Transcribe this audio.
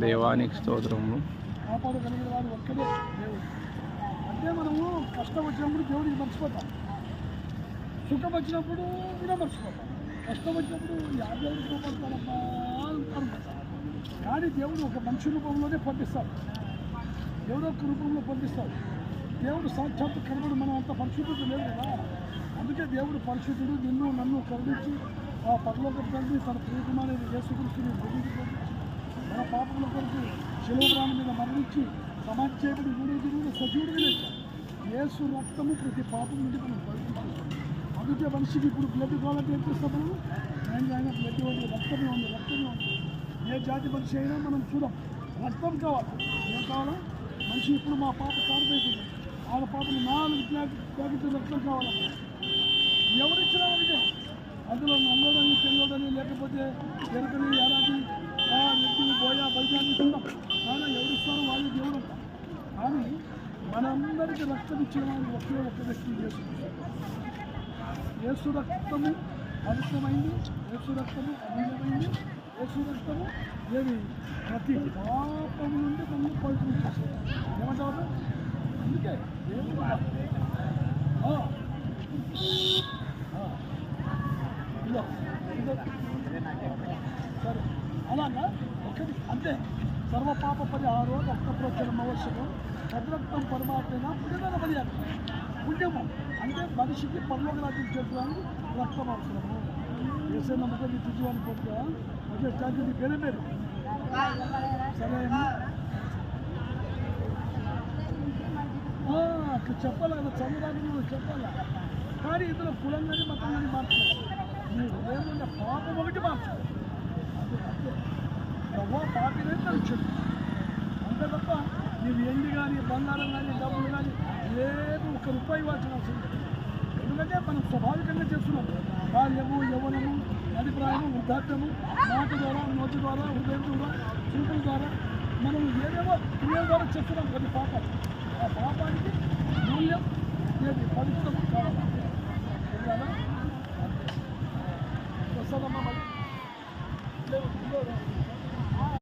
దేవానికి స్తోత్రములు. కాపాడగలిగిన వాడు ఒక్కడే దేవుడు. అంటే మనము కష్టం వచ్చినప్పుడు దేవుడికి మర్చిపోతాం, సుఖం వచ్చినప్పుడు కూడా మర్చిపోతాం. కష్టం వచ్చినప్పుడు దేవుడికి కోపడతాడమ్మా అనుకుంటాం. కానీ దేవుడు ఒక మనిషి రూపంలోనే పంపిస్తాడు, దేవుడు ఒక రూపంలో పంపిస్తాడు. దేవుడు సాక్షాత్తు కనబడు, మనం అంత పరిశుద్ధత లేదు కదా. అందుకే దేవుడు పరిశుద్ధుడు, నిన్ను నన్ను కరుణించి ఆ పరలోక తండ్రి తన ప్రియకుమారుని యేసుక్రీస్తుని భూమికి పంపించి మన పాపముల కొరకు శిలువ ప్రాణం మీద మరణించి సమాధి చేయబడి మూడో దిగుడు సజీవుడిగా లేచాడు. యేసు రక్తము ప్రతి పాపం నుండి మనం బయటకు. అందుకే మనిషికి ఇప్పుడు బ్లడ్ కావాలంటే ఏం చేస్తాం మనం? ఆయన బ్లడ్ ఉంది, రక్తమే ఉంది. ఏ జాతి మనిషి అయినా మనం చూడం, రక్తం కావాలి. ఏం కావాలా? మనిషి ఇప్పుడు మా పాప కారుతుంది, వాళ్ళ పాపలు 4 ప్యాకెట్లు రక్తం కావాలన్నా ఎవరిచ్చినా ఒకటే. అందులో నల్లోడని తెల్లోడని లేకపోతే ఎరుకని ఎలాంటి నెత్తి బోయా బలిజాన్ని చూడం. కానీ ఎవరిస్తారో వాళ్ళు దేవుడు అంటాం. కానీ మనందరికీ రక్తం ఇచ్చిన వాళ్ళు ఒకే ఒక్క వ్యక్తి యేసు రక్తము పవిత్రమైంది, యేసు రక్తము అమూల్యమైంది, యేసు రక్తము ఏమి ప్రతి పాపము నుండి మనం పవిత్రం చేస్తాం. ఏమంటారు? అందుకే దేవుడు సరే అలాగా ఒకటి అంతే. సర్వపాప పరిహారం రక్త ప్రోక్షణం అవశ్యకం, సద్రక్తం పరమాత్మ పుణ్యమైన పరిహారం. పుణ్యము అంటే మనిషికి పరలోక రాజ్యం చేర్చడానికి రక్తం అవసరము. వేసే నమ్మకం నీ చూసేవాడిని పొద్దుగా ఒకే స్టాండ్ నీ పేరే పేరు సరే అట్లా చెప్పాలి కదా, చదువురాని చెప్పాలా. కానీ ఇందులో కులం కానీ మతం కానీ మార్చుకోవాలి. నీ హృదయంలో పాపం ఒకటి మార్చుకోవాలి. ప్రభు పాపినే తలుచుడు అంతే తప్ప నీవు ఎండి కానీ బంగారం కానీ డబ్బులు కానీ లేదు ఒక్క రూపాయి వాల్సిన అవసరం లేదు. ఎందుకంటే మనం స్వాభావికంగా చేస్తున్నాం. బాల్యము, యవ్వనము, అభిప్రాయము, వృద్ధాప్యము, మాట ద్వారా, నోటి ద్వారా, హృదయం ద్వారా, చూపుల ద్వారా మనం ఏదేమో క్రియల ద్వారా చేస్తున్నాం కొన్ని పాపాలు. ఆ పాపానికి మూల్యం ఏది? పవిత్రం కావాలి. వస్తుందమ్మా మళ్ళీ